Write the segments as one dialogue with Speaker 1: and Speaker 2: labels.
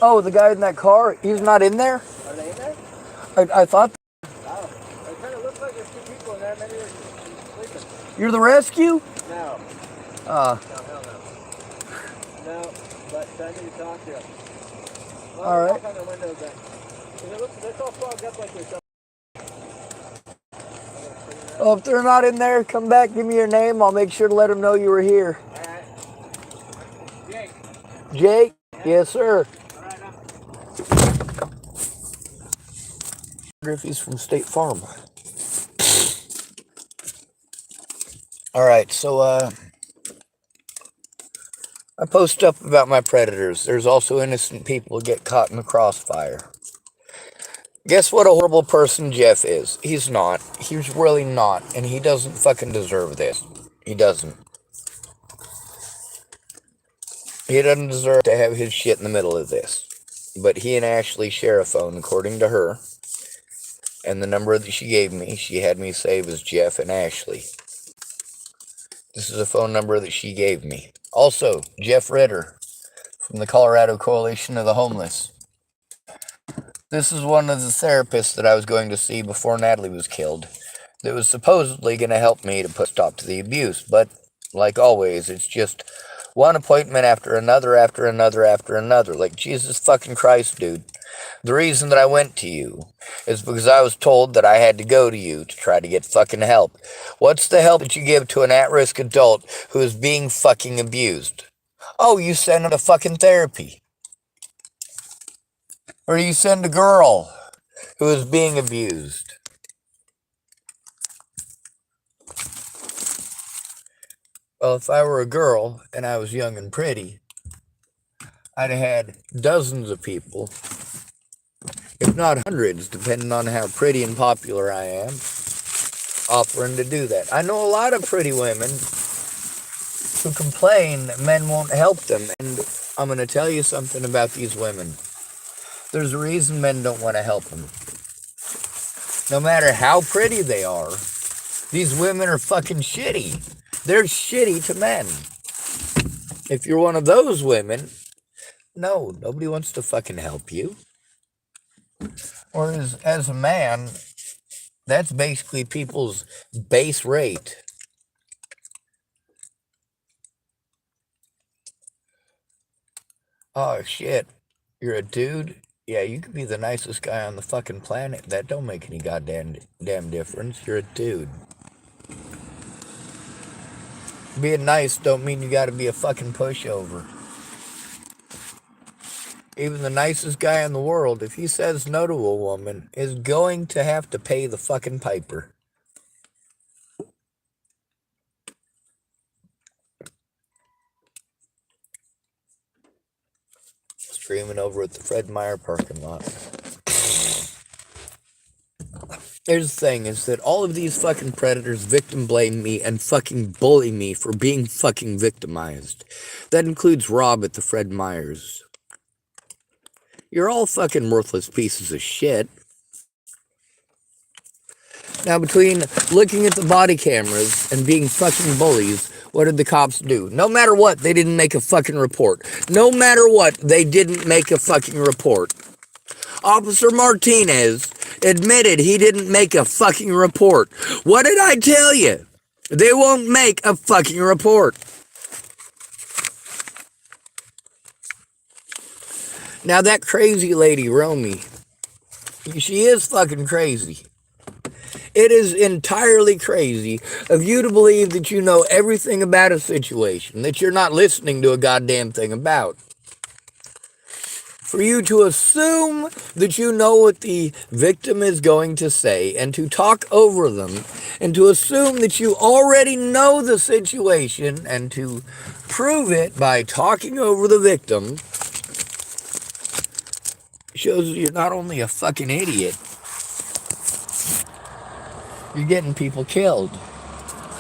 Speaker 1: Oh, the guy in that car, he's not in there?
Speaker 2: Are they in there?
Speaker 1: I thought.
Speaker 2: Oh. It kind of looks like there's 2 people in there. Maybe they're sleeping.
Speaker 1: You're the rescue?
Speaker 2: No.
Speaker 1: Uh.
Speaker 2: No, hell no. No, but I need to talk to them. Well,
Speaker 1: all right.
Speaker 2: Knock on their windows then. It's all fogged up like this.
Speaker 1: Well, if they're not in there, come back, give me your name. I'll make sure to let them know you were here.
Speaker 2: All right. Jake.
Speaker 1: Jake? Yeah. Yes, sir.
Speaker 2: All right, now.
Speaker 1: I wonder if he's from State Farm. All right, so I post up about my predators. There's also innocent people who get caught in the crossfire. Guess what a horrible person Jeff is? He's not. He's really not. And he doesn't fucking deserve this. He doesn't. He doesn't deserve to have his shit in the middle of this. But he and Ashley share a phone, according to her. And the number that she gave me, she had me save as Jeff and Ashley. This is a phone number that she gave me. Also, Jeff Ritter from the Colorado Coalition of the Homeless. This is one of the therapists that I was going to see before Natalie was killed that was supposedly going to help me to put a stop to the abuse. But, like always, it's just one appointment after another, after another, after another. Like, Jesus fucking Christ, dude. The reason that I went to you is because I was told that I had to go to you to try to get fucking help. What's the help that you give to an at-risk adult who is being fucking abused? Oh, you send him to fucking therapy. Or you send a girl who is being abused. Well, if I were a girl and I was young and pretty, I'd have had dozens of people, if not hundreds, depending on how pretty and popular I am, offering to do that. I know a lot of pretty women who complain that men won't help them, and I'm going to tell you something about these women. There's a reason men don't want to help them. No matter how pretty they are, these women are fucking shitty. They're shitty to men. If you're one of those women, no, nobody wants to fucking help you. Or as a man, that's basically people's base rate. Oh, shit. You're a dude? Yeah, you could be the nicest guy on the fucking planet. That don't make any goddamn difference. You're a dude. Being nice don't mean you gotta be a fucking pushover. Even the nicest guy in the world, if he says no to a woman, is going to have to pay the fucking piper. Screaming over at the Fred Meyer parking lot. Here's the thing, is that all of these fucking predators victim blame me and fucking bully me for being fucking victimized. That includes Rob at the Fred Meyers. You're all fucking worthless pieces of shit. Now, between looking at the body cameras and being fucking bullies, what did the cops do? No matter what, they didn't make a fucking report. No matter what, they didn't make a fucking report. Officer Martinez admitted he didn't make a fucking report. What did I tell you? They won't make a fucking report. Now that crazy lady, Romy, she is fucking crazy. It is entirely crazy of you to believe that you know everything about a situation that you're not listening to a goddamn thing about. For you to assume that you know what the victim is going to say and to talk over them and to assume that you already know the situation and to prove it by talking over the victim shows you're not only a fucking idiot, you're getting people killed.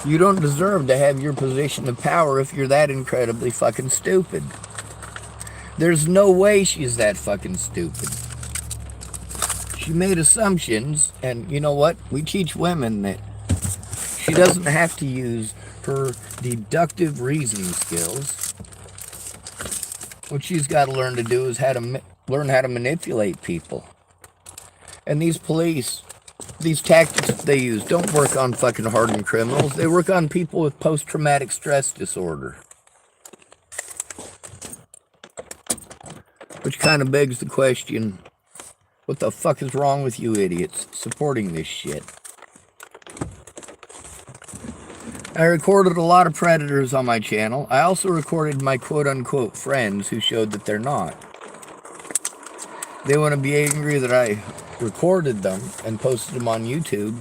Speaker 1: You don't deserve to have your position of power if you're that incredibly fucking stupid. There's no way she's that fucking stupid. She made assumptions, and you know what? We teach women that she doesn't have to use her deductive reasoning skills What she's got to learn to do is learn how to manipulate people. And these police, these tactics that they use don't work on fucking hardened criminals. They work on people with post-traumatic stress disorder. Which kind of begs the question, what the fuck is wrong with you idiots supporting this shit? I recorded a lot of predators on my channel. I also recorded my quote-unquote friends who showed that they're not. They want to be angry that I recorded them and posted them on YouTube,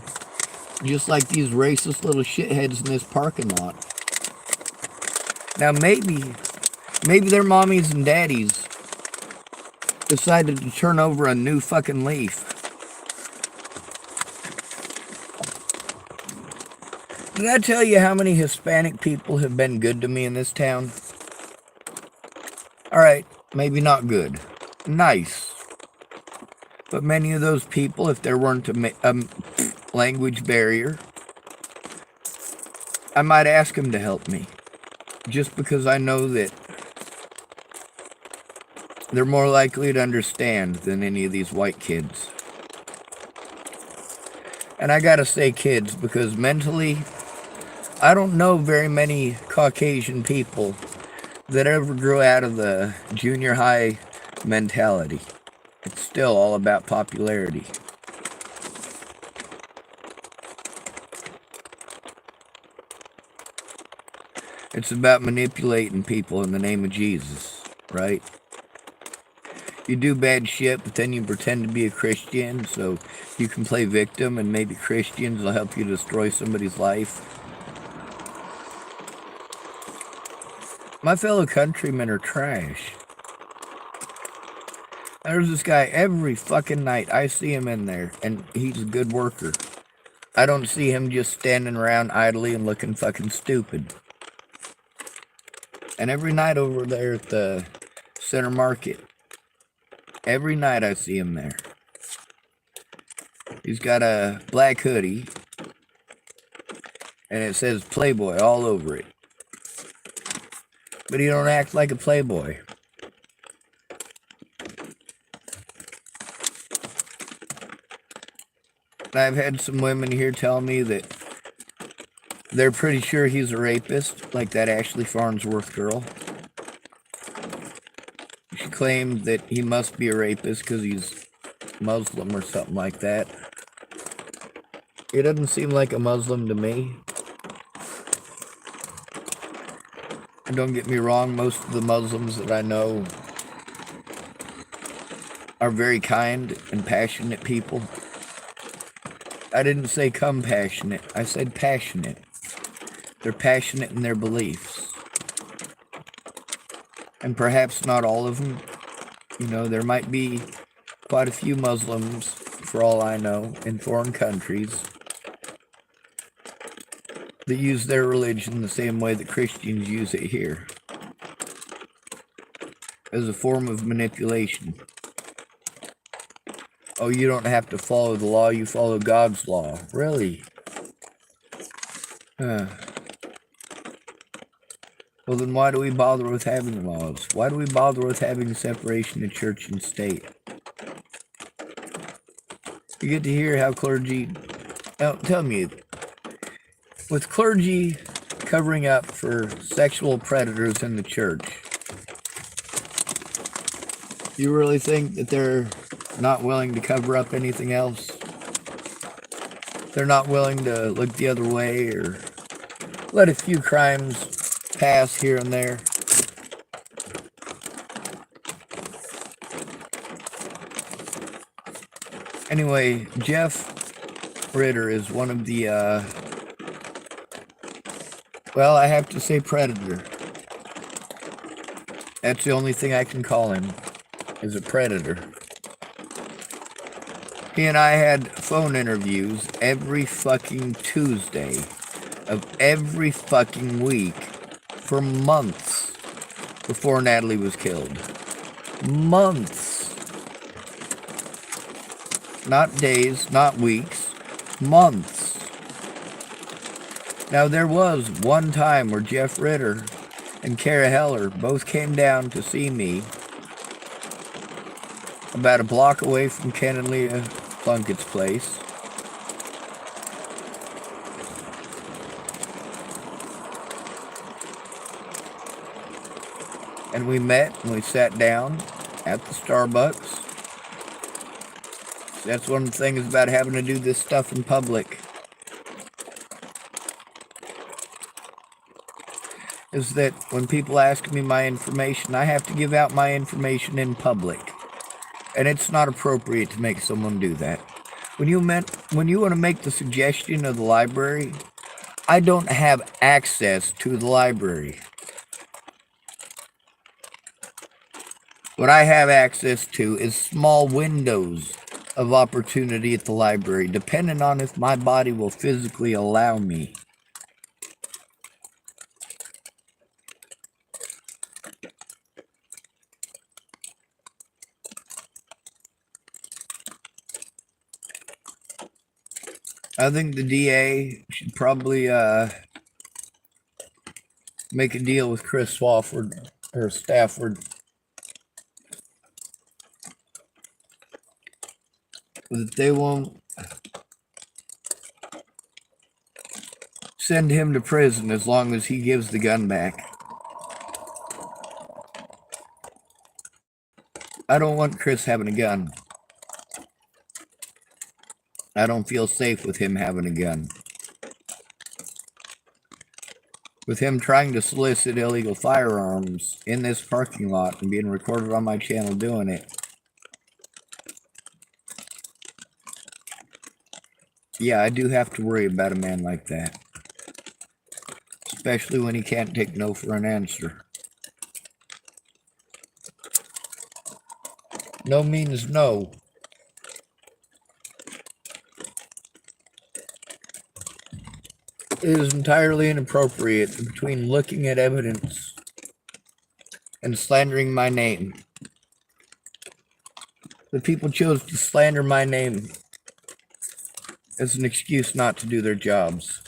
Speaker 1: just like these racist little shitheads in this parking lot. Now maybe their mommies and daddies decided to turn over a new fucking leaf. Did I tell you how many Hispanic people have been good to me in this town? Alright, maybe not good. Nice. But many of those people, if there weren't a language barrier, I might ask them to help me. Just because I know that they're more likely to understand than any of these white kids. And I gotta say kids, because mentally, I don't know very many Caucasian people that ever grew out of the junior high mentality. It's still all about popularity. It's about manipulating people in the name of Jesus, right? You do bad shit, but then you pretend to be a Christian so you can play victim, and maybe Christians will help you destroy somebody's life. My fellow countrymen are trash. There's this guy every fucking night. I see him in there, and he's a good worker. I don't see him just standing around idly and looking fucking stupid. And every night over there at the Center Market, every night I see him there. He's got a black hoodie, and it says Playboy all over it. But he don't act like a playboy. I've had some women here tell me that they're pretty sure he's a rapist, like that Ashley Farnsworth girl. She claimed that he must be a rapist because he's Muslim or something like that. He doesn't seem like a Muslim to me. And don't get me wrong, most of the Muslims that I know are very kind and passionate people. I didn't say compassionate, I said passionate. They're passionate in their beliefs. And perhaps not all of them. You know, there might be quite a few Muslims, for all I know, in foreign countries that use their religion the same way that Christians use it here, as a form of manipulation. Oh, you don't have to follow the law, you follow God's law. Really? Well, then why do we bother with having laws? Why do we bother with having separation of church and state? You get to hear how clergy... Now, tell me, with clergy covering up for sexual predators in the church, you really think that they're not willing to cover up anything else? They're not willing to look the other way or let a few crimes pass here and there? Anyway, Jeff Ritter is one of the, well, I have to say predator. That's the only thing I can call him, is a predator. He and I had phone interviews every fucking Tuesday of every fucking week for months before Natalie was killed. Months. Not days, not weeks, months. Now, there was one time where Jeff Ritter and Kara Heller both came down to see me about a block away from Ken and Leah Plunkett's place. And we met and we sat down at the Starbucks. That's one of the things about having to do this stuff in public. Is that when people ask me my information, I have to give out my information in public. And it's not appropriate to make someone do that. When you want to make the suggestion of the library, I don't have access to the library. What I have access to is small windows of opportunity at the library, depending on if my body will physically allow me. I think the DA should probably make a deal with Chris Swafford or Stafford that they won't send him to prison as long as he gives the gun back. I don't want Chris having a gun. I don't feel safe with him having a gun. With him trying to solicit illegal firearms in this parking lot and being recorded on my channel doing it. Yeah, I do have to worry about a man like that. Especially when he can't take no for an answer. No means no. It is entirely inappropriate between looking at evidence and slandering my name. The people chose to slander my name as an excuse not to do their jobs.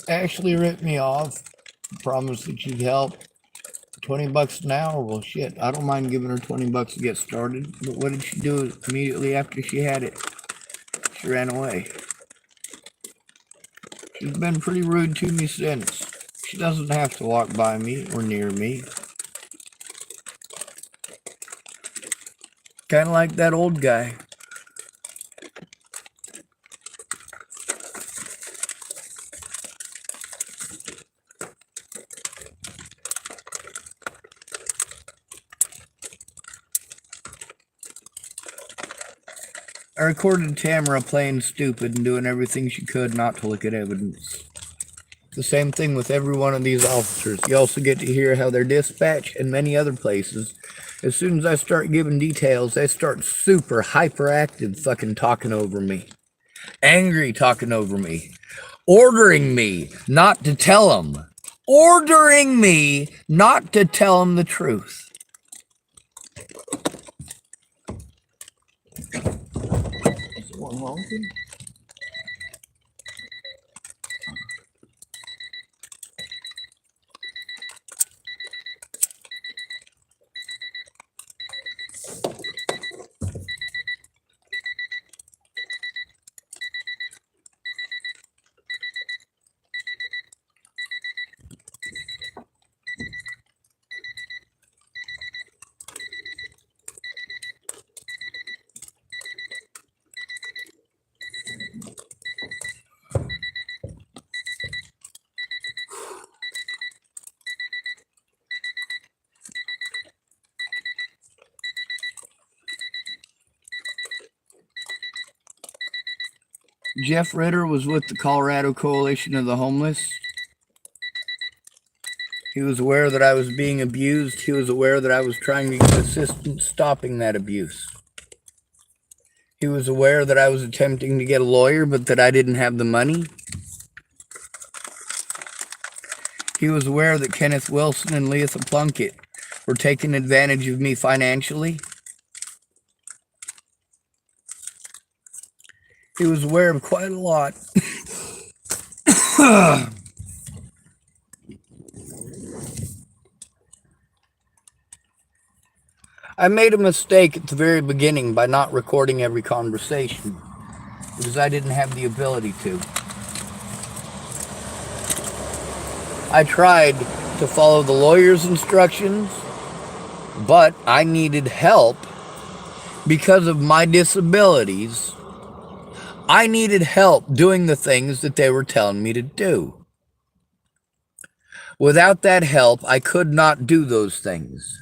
Speaker 1: Ashley ripped me off, promised that she'd help. $20 an hour, well shit, I don't mind giving her $20 to get started, but what did she do immediately after she had it? She ran away. She's been pretty rude to me since. She doesn't have to walk by me or near me. Kind of like that old guy. I recorded Tamara playing stupid and doing everything she could not to look at evidence. The same thing with every one of these officers. You also get to hear how their dispatch and many other places, as soon as I start giving details, they start super hyperactive fucking talking over me. Angry talking over me. Ordering me not to tell them. Ordering me not to tell them the truth. Is someone honking? Jeff Ritter was with the Colorado Coalition of the Homeless. He was aware that I was being abused. He was aware that I was trying to get assistance stopping that abuse. He was aware that I was attempting to get a lawyer, but that I didn't have the money. He was aware that Kenneth Wilson and Leah Plunkett were taking advantage of me financially. He was aware of quite a lot. I made a mistake at the very beginning by not recording every conversation because I didn't have the ability to. I tried to follow the lawyer's instructions, but I needed help because of my disabilities. I needed help doing the things that they were telling me to do. Without that help, I could not do those things.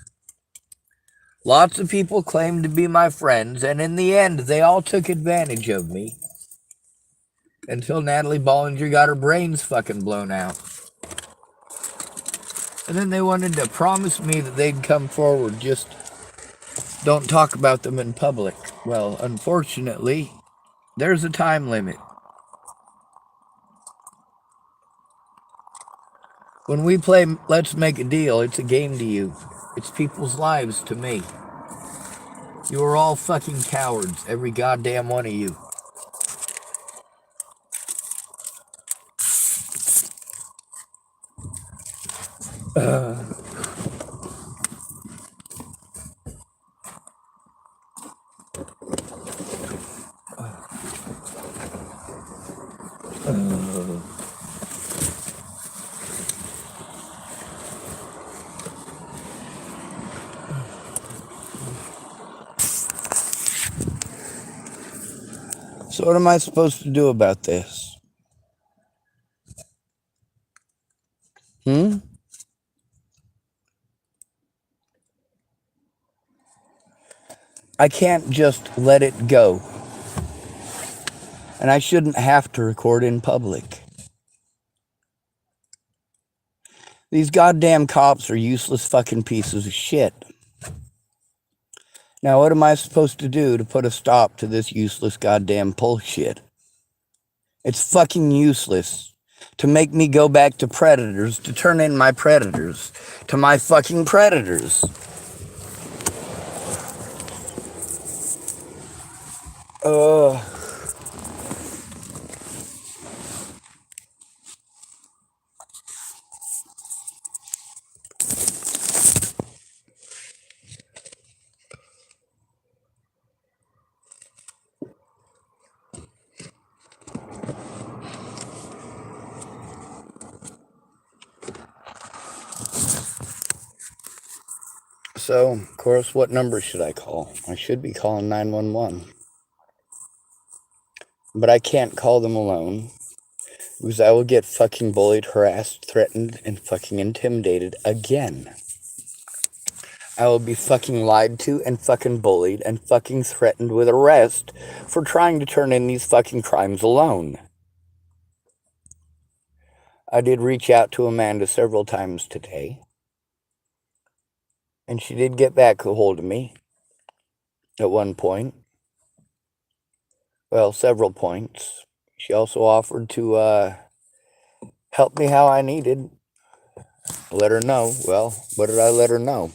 Speaker 1: Lots of people claimed to be my friends, and in the end, they all took advantage of me. Until Natalie Bollinger got her brains fucking blown out. And then they wanted to promise me that they'd come forward, just don't talk about them in public. Well, unfortunately, there's a time limit. When we play Let's Make a Deal, it's a game to you. It's people's lives to me. You are all fucking cowards, every goddamn one of you. So what am I supposed to do about this? I can't just let it go. And I shouldn't have to record in public. These goddamn cops are useless fucking pieces of shit. Now, what am I supposed to do to put a stop to this useless goddamn bullshit? It's fucking useless to make me go back to predators, to turn in my predators, to my fucking predators. So, of course, what number should I call? I should be calling 911. But I can't call them alone, because I will get fucking bullied, harassed, threatened, and fucking intimidated again. I will be fucking lied to and fucking bullied and fucking threatened with arrest for trying to turn in these fucking crimes alone. I did reach out to Amanda several times today, and she did get back a hold of me at one point. Well, several points. She also offered to help me how I needed. Let her know. Well, what did I let her know?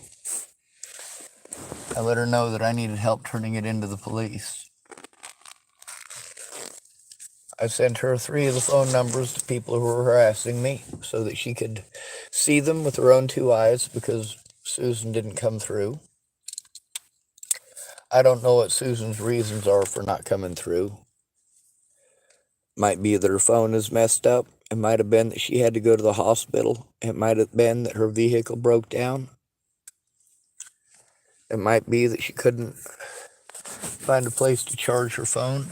Speaker 1: I let her know that I needed help turning it into the police. I sent her 3 of the phone numbers to people who were harassing me so that she could see them with her own 2 eyes, because Susan didn't come through. I don't know what Susan's reasons are for not coming through. Might be that her phone is messed up. It might have been that she had to go to the hospital. It might have been that her vehicle broke down. It might be that she couldn't find a place to charge her phone.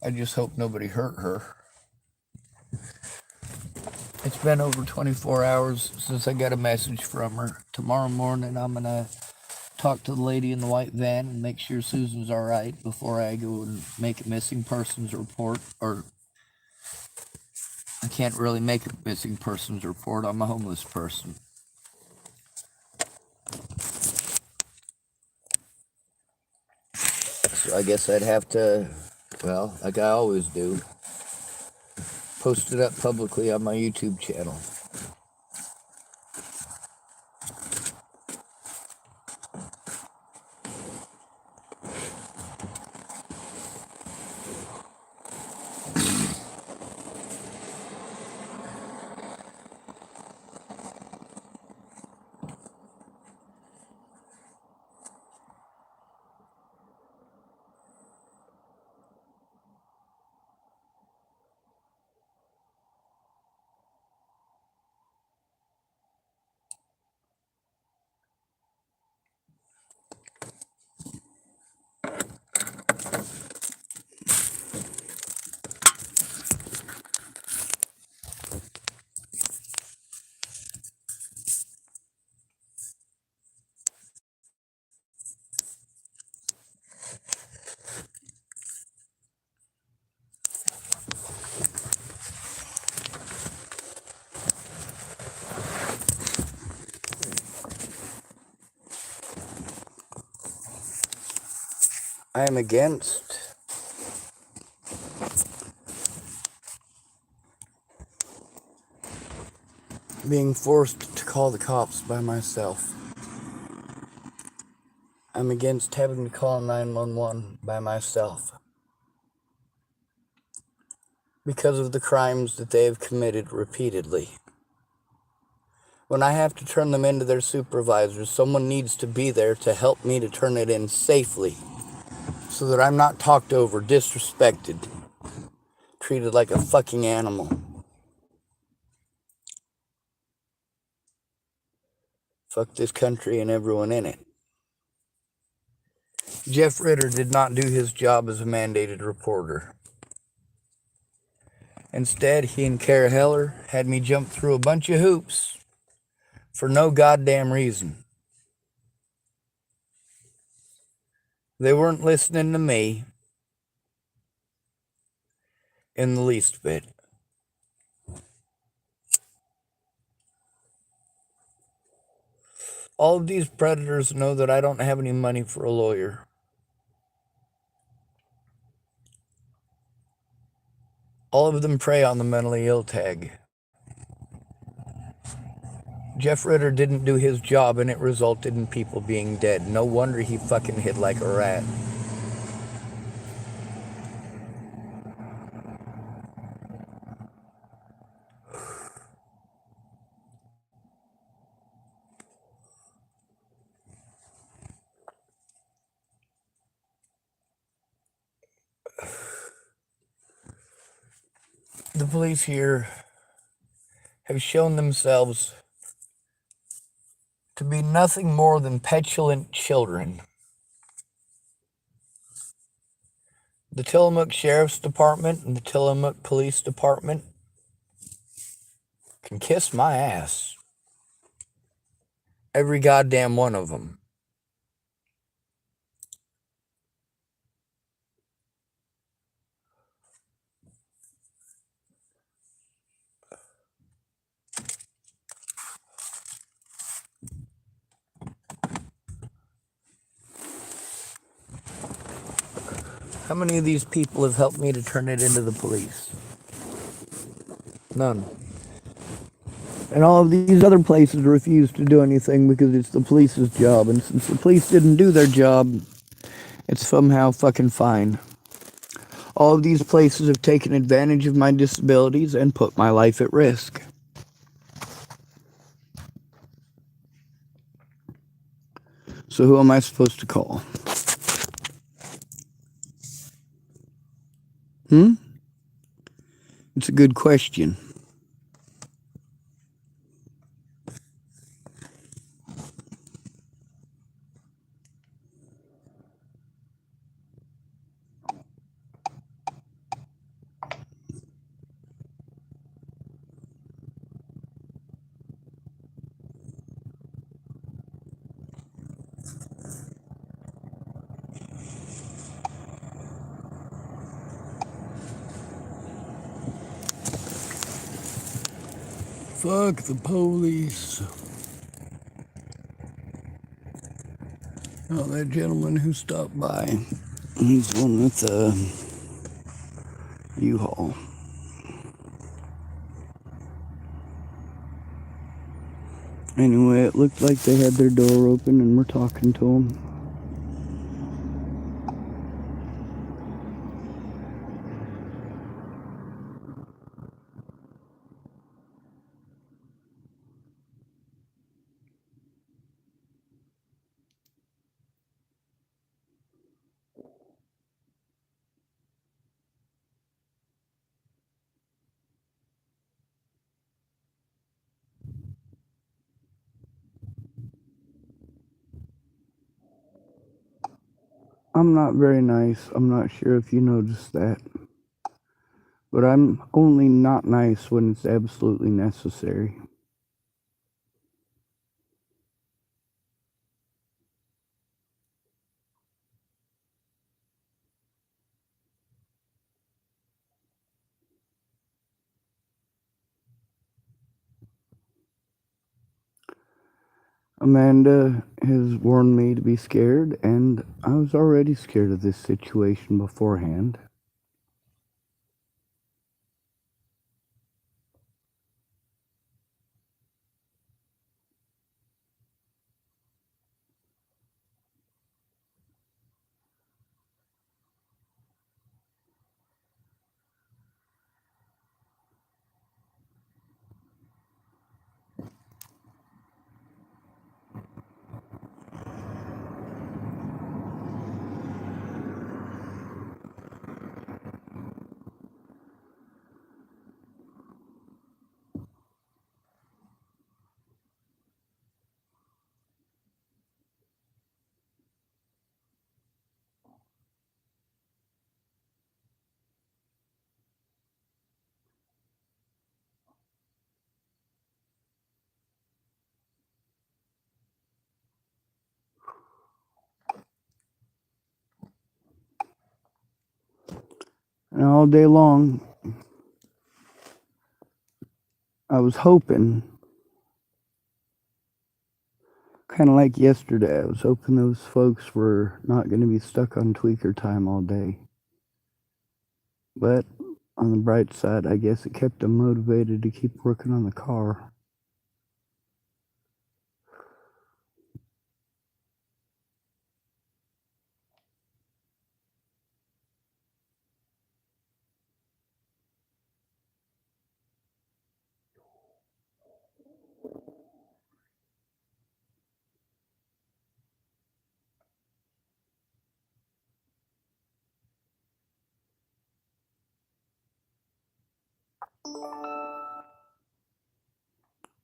Speaker 1: I just hope nobody hurt her. It's been over 24 hours since I got a message from her. Tomorrow morning I'm going to talk to the lady in the white van and make sure Susan's all right before I go and make a missing persons report. Or I can't really make a missing persons report. I'm a homeless person. So I guess I'd have to, well, like I always do, post it up publicly on my YouTube channel. I am against being forced to call the cops by myself. I'm against having to call 911 by myself because of the crimes that they have committed repeatedly. When I have to turn them into their supervisors, someone needs to be there to help me to turn it in safely so that I'm not talked over, disrespected, treated like a fucking animal. Fuck this country and everyone in it. Jeff Ritter did not do his job as a mandated reporter. Instead, he and Kara Heller had me jump through a bunch of hoops for no goddamn reason. They weren't listening to me in the least bit. All of these predators know that I don't have any money for a lawyer. All of them prey on the mentally ill tag. Jeff Ritter didn't do his job and it resulted in people being dead. No wonder he fucking hid like a rat. The police here have shown themselves to be nothing more than petulant children. The Tillamook Sheriff's Department and the Tillamook Police Department can kiss my ass. Every goddamn one of them. How many of these people have helped me to turn it into the police? None. And all of these other places refuse to do anything because it's the police's job. And since the police didn't do their job, it's somehow fucking fine. All of these places have taken advantage of my disabilities and put my life at risk. So who am I supposed to call? It's a good question. Fuck the police. Oh, that gentleman who stopped by, he's the one with the U-Haul. Anyway, it looked like they had their door open and we're talking to them. I'm not very nice. I'm not sure if you noticed that. But I'm only not nice when it's absolutely necessary.
Speaker 3: Amanda has warned me to be scared, and I was already scared of this situation beforehand. And all day long, I was hoping, kind of like yesterday, I was hoping those folks were not going to be stuck on tweaker time all day. But on the bright side, I guess it kept them motivated to keep working on the car.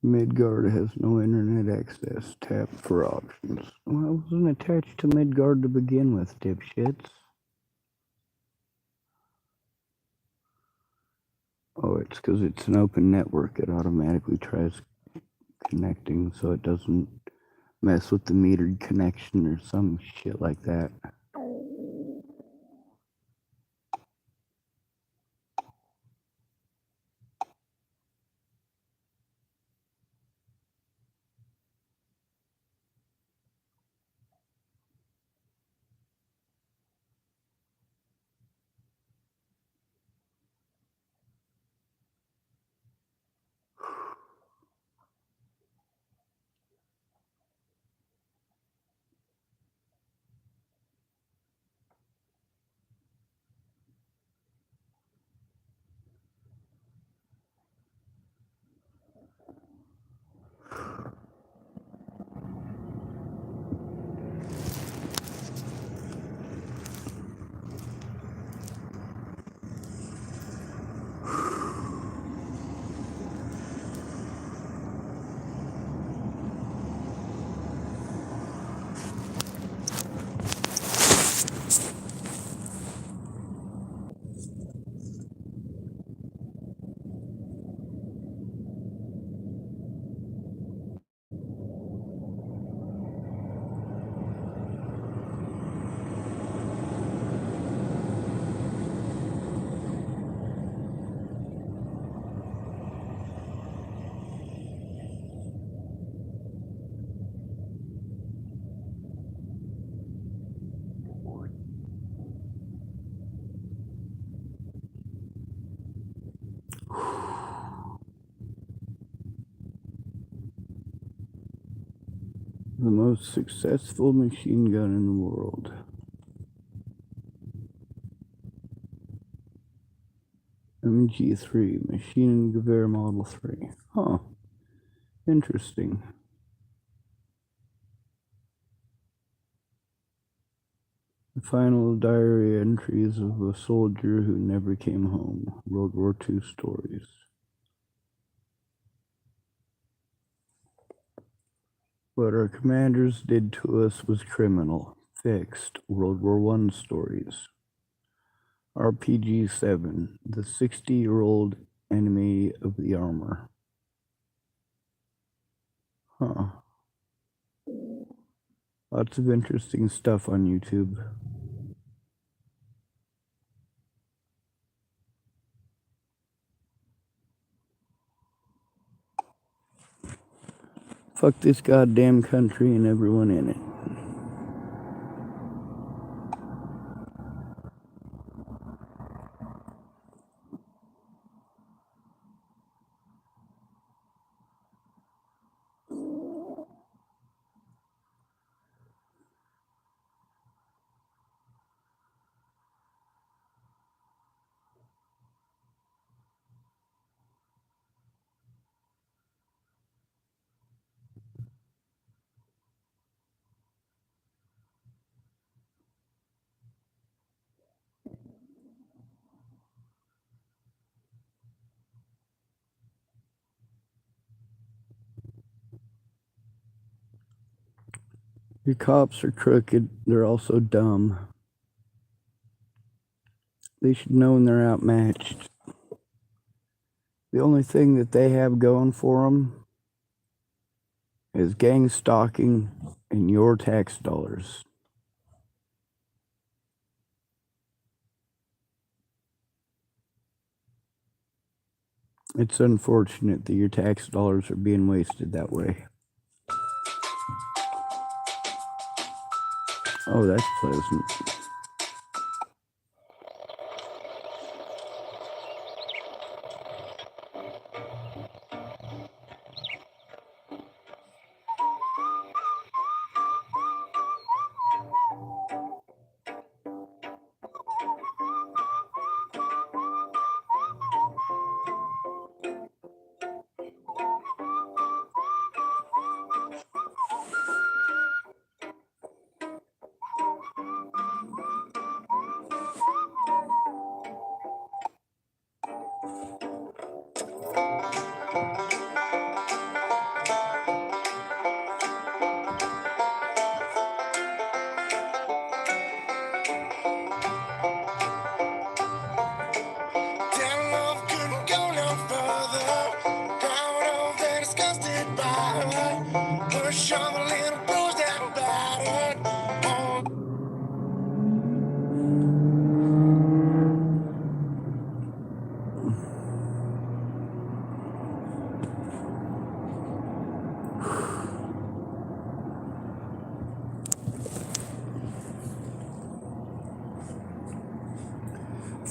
Speaker 3: Midgard has no internet access. Tap for options. Well, I wasn't attached to Midgard to begin with, dipshits. Oh, it's because it's an open network. It automatically tries connecting so it doesn't mess with the metered connection or some shit like that. The most successful machine gun in the world. MG3, Machine Gewehr Model 3. Huh. Interesting. The final diary entries of a soldier who never came home. World War II stories. What our commanders did to us was criminal. Fixed. World War I stories. RPG-7, the 60-year-old enemy of the armor. Huh. Lots of interesting stuff on YouTube. Fuck this goddamn country and everyone in it. Your cops are crooked. They're also dumb. They should know when they're outmatched. The only thing that they have going for them is gang stalking and your tax dollars. It's unfortunate that your tax dollars are being wasted that way. Oh, that's pleasant.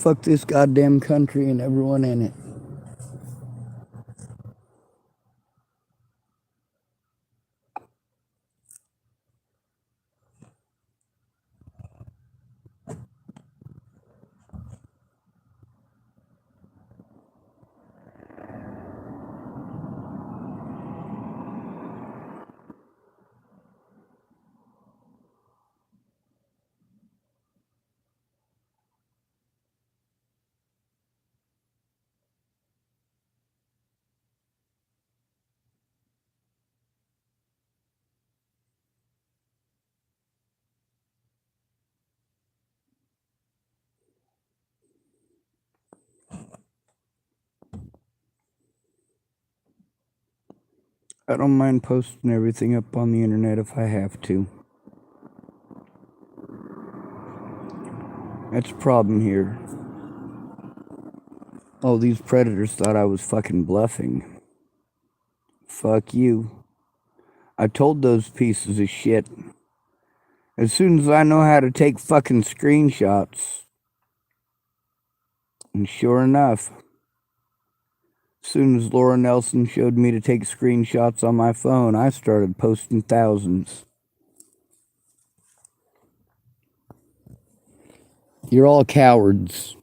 Speaker 3: Fuck this goddamn country and everyone in it. I don't mind posting everything up on the internet if I have to. That's a problem here. Oh, these predators thought I was fucking bluffing. Fuck you. I told those pieces of shit. As soon as I know how to take fucking screenshots. And sure enough, as soon as Laura Nelson showed me to take screenshots on my phone, I started posting thousands. You're all cowards.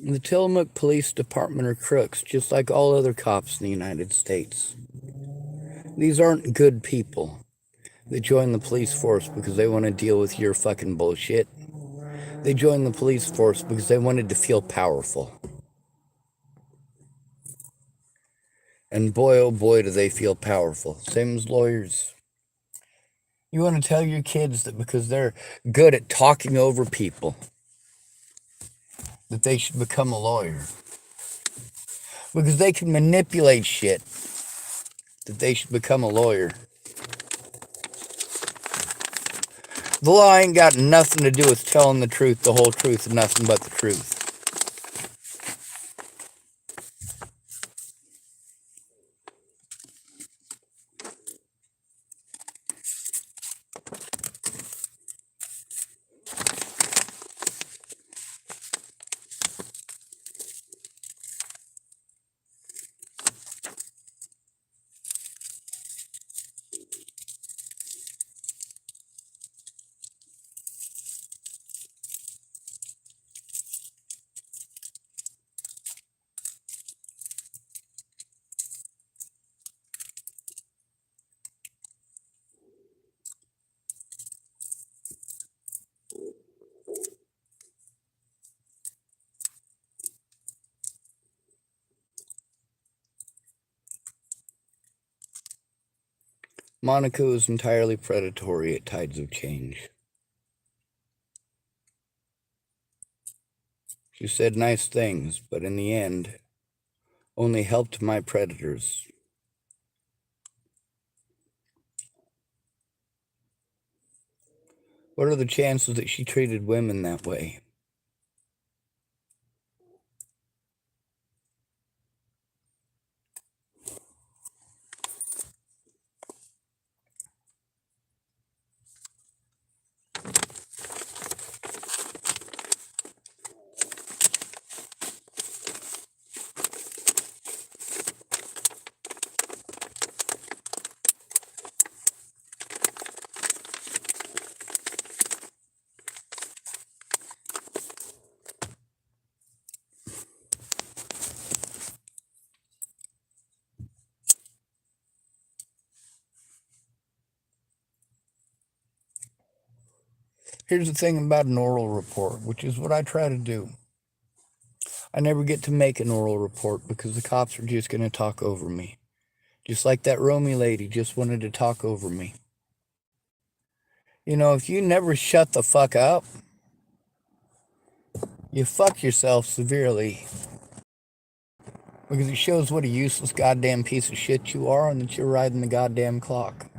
Speaker 3: The Tillamook Police Department are crooks, just like all other cops in the United States. These aren't good people. They join the police force because they want to deal with your fucking bullshit. They joined the police force because they wanted to feel powerful. And boy, oh boy, do they feel powerful. Same as lawyers. You want to tell your kids that because they're good at talking over people, that they should become a lawyer. Because they can manipulate shit, that they should become a lawyer. The law ain't got nothing to do with telling the truth, the whole truth, and nothing but the truth. Monica was entirely predatory at tides of change. She said nice things, but in the end, only helped my predators. What are the chances that she treated women that way? Here's the thing about an oral report, which is what I try to do. I never get to make an oral report because the cops are just going to talk over me. Just like that Romy lady just wanted to talk over me. You know, if you never shut the fuck up, you fuck yourself severely. Because it shows what a useless goddamn piece of shit you are and that you're riding the goddamn clock.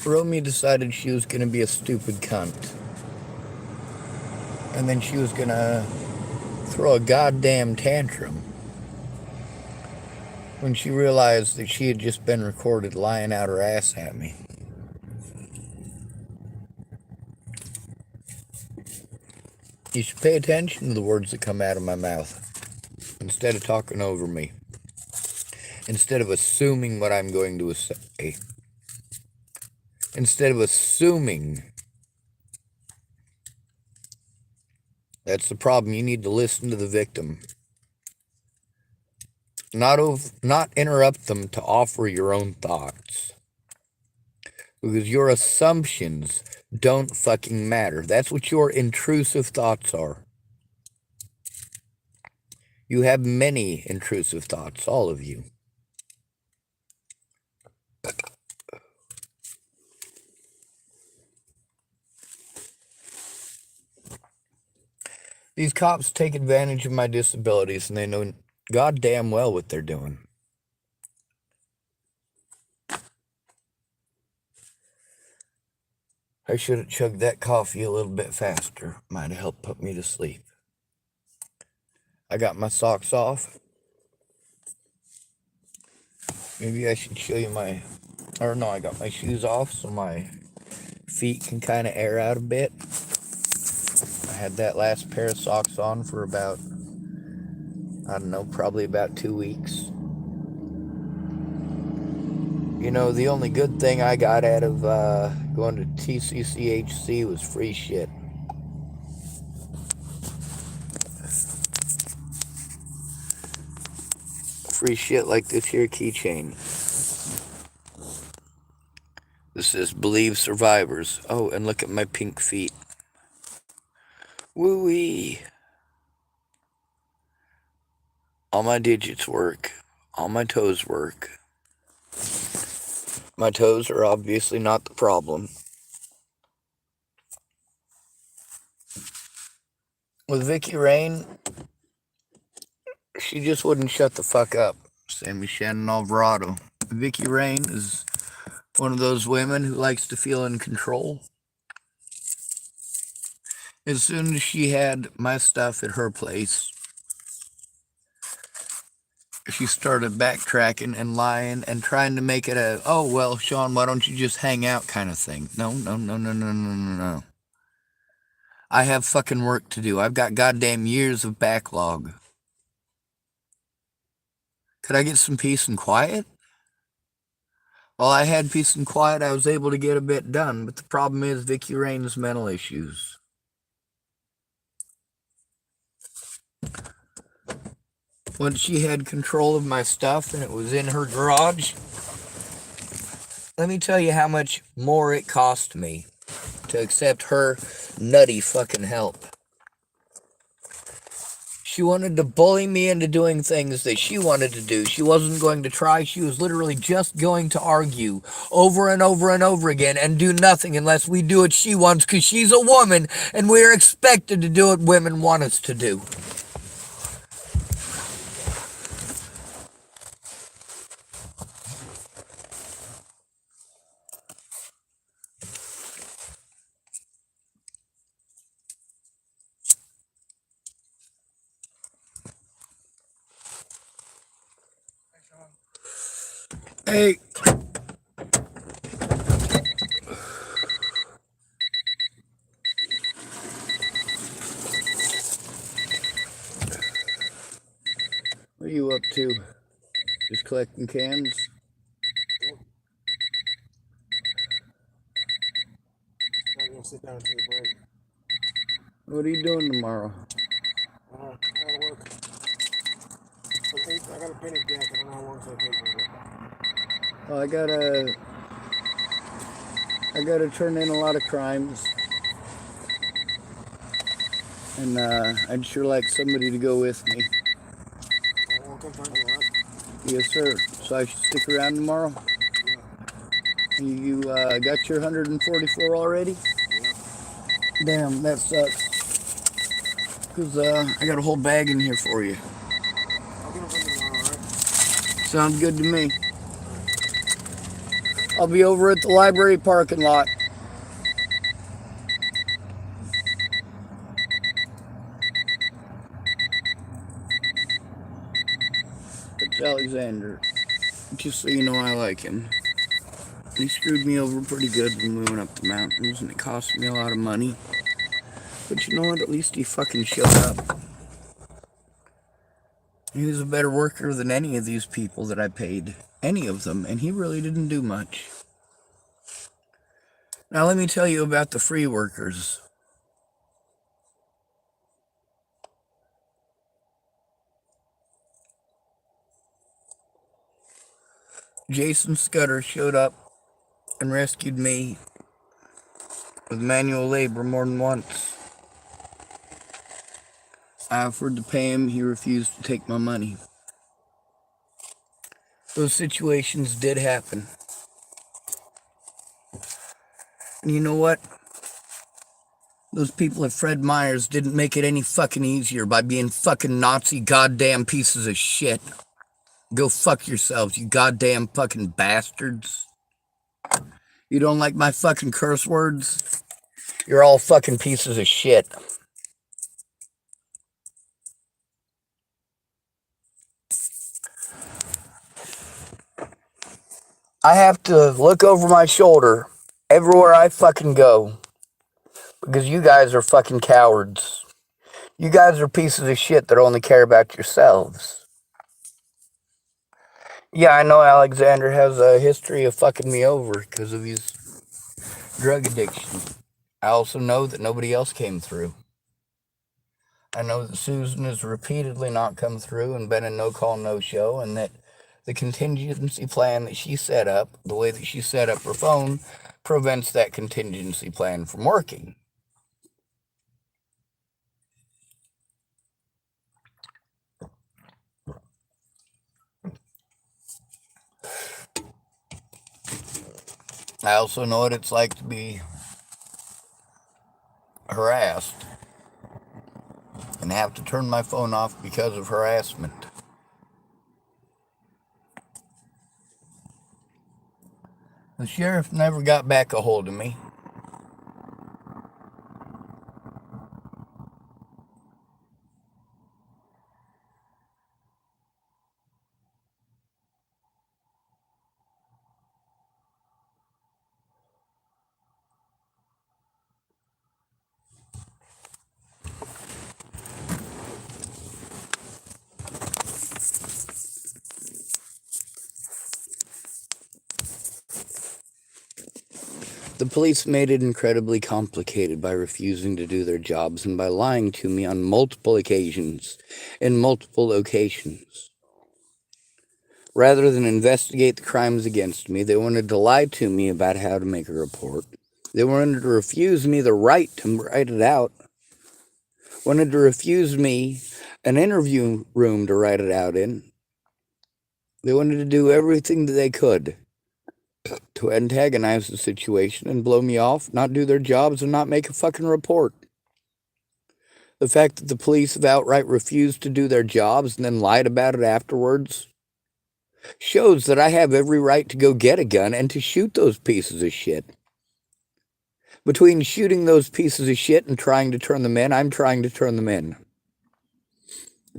Speaker 3: Romy decided she was going to be a stupid cunt. And then she was going to throw a goddamn tantrum when she realized that she had just been recorded lying out her ass at me. You should pay attention to the words that come out of my mouth instead of talking over me. Instead of assuming what I'm going to say. Instead of assuming That's the problem. You need to listen to the victim. Not interrupt them to offer your own thoughts. Because your assumptions don't fucking matter. That's what your intrusive thoughts are. You have many intrusive thoughts, all of you. These cops take advantage of my disabilities, and they know goddamn well what they're doing. I should have chugged that coffee a little bit faster. Might have helped put me to sleep. I got my socks off. Maybe I should show you I got my shoes off so my feet can kind of air out a bit. I had that last pair of socks on for about, I don't know, probably about 2 weeks. You know, the only good thing I got out of going to TCCHC was free shit. Free shit like this here keychain. This says, believe survivors. Oh, and look at my pink feet. Woo-wee. All my digits work. All my toes work. My toes are obviously not the problem. With Vicky Rain, she just wouldn't shut the fuck up. Sammy Shannon Alvarado. Vicky Rain is one of those women who likes to feel in control. As soon as she had my stuff at her place, she started backtracking and lying and trying to make it a, oh, well, Sean, why don't you just hang out kind of thing. No. I have fucking work to do. I've got goddamn years of backlog. Could I get some peace and quiet? While I had peace and quiet, I was able to get a bit done, but the problem is Vicky Rain's mental issues. Once she had control of my stuff and it was in her garage, let me tell you how much more it cost me to accept her nutty fucking help. She wanted to bully me into doing things that she wanted to do. She wasn't going to try. She was literally just going to argue over and over and over again and do nothing unless we do what she wants, because she's a woman and we're expected to do what women want us to do. Hey. What are you up to? Just collecting cans?
Speaker 2: I'm gonna sit down and take a break.
Speaker 3: What are you doing tomorrow?
Speaker 2: I gotta work. I got a painting deck. I don't know how long it's gonna take me.
Speaker 3: Well, I gotta turn in a lot of crimes. And I'd sure like somebody to go with me.
Speaker 2: I'll come find you, alright?
Speaker 3: Yes, sir. So I should stick around tomorrow?
Speaker 2: Yeah.
Speaker 3: You got your 144 already?
Speaker 2: Yeah.
Speaker 3: Damn, that sucks. Because I got a whole bag in here for you.
Speaker 2: I'll get over tomorrow, alright?
Speaker 3: Sounds good to me. I'll be over at the library parking lot. It's Alexander. Just so you know, I like him. He screwed me over pretty good when we went up the mountains, and it cost me a lot of money. But you know what? At least he fucking showed up. He was a better worker than any of these people that I paid. Any of them. And he really didn't do much. Now let me tell you about the free workers. Jason Scudder showed up and rescued me with manual labor more than once. I offered to pay him. He refused to take my money. Those situations did happen. And you know what? Those people at Fred Meyer's didn't make it any fucking easier by being fucking Nazi goddamn pieces of shit. Go fuck yourselves, you goddamn fucking bastards. You don't like my fucking curse words? You're all fucking pieces of shit. I have to look over my shoulder everywhere I fucking go because you guys are fucking cowards. You guys are pieces of shit that only care about yourselves. Yeah, I know Alexander has a history of fucking me over because of his drug addiction. I also know that nobody else came through. I know that Susan has repeatedly not come through and been a no-call, no-show, and that the contingency plan that she set up, the way that she set up her phone, prevents that contingency plan from working. I also know what it's like to be harassed and have to turn my phone off because of harassment. The sheriff never got back a hold of me. The police made it incredibly complicated by refusing to do their jobs and by lying to me on multiple occasions in multiple locations. Rather than investigate the crimes against me, they wanted to lie to me about how to make a report. They wanted to refuse me the right to write it out. Wanted to refuse me an interview room to write it out in. They wanted to do everything that they could to antagonize the situation and blow me off, not do their jobs, and not make a fucking report. The fact that the police have outright refused to do their jobs and then lied about it afterwards shows that I have every right to go get a gun and to shoot those pieces of shit. Between shooting those pieces of shit and trying to turn them in, I'm trying to turn them in.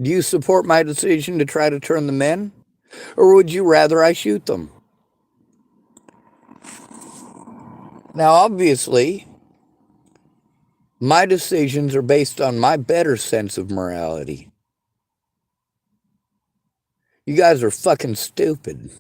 Speaker 3: Do you support my decision to try to turn them in? Or would you rather I shoot them? Now, obviously, my decisions are based on my better sense of morality. You guys are fucking stupid.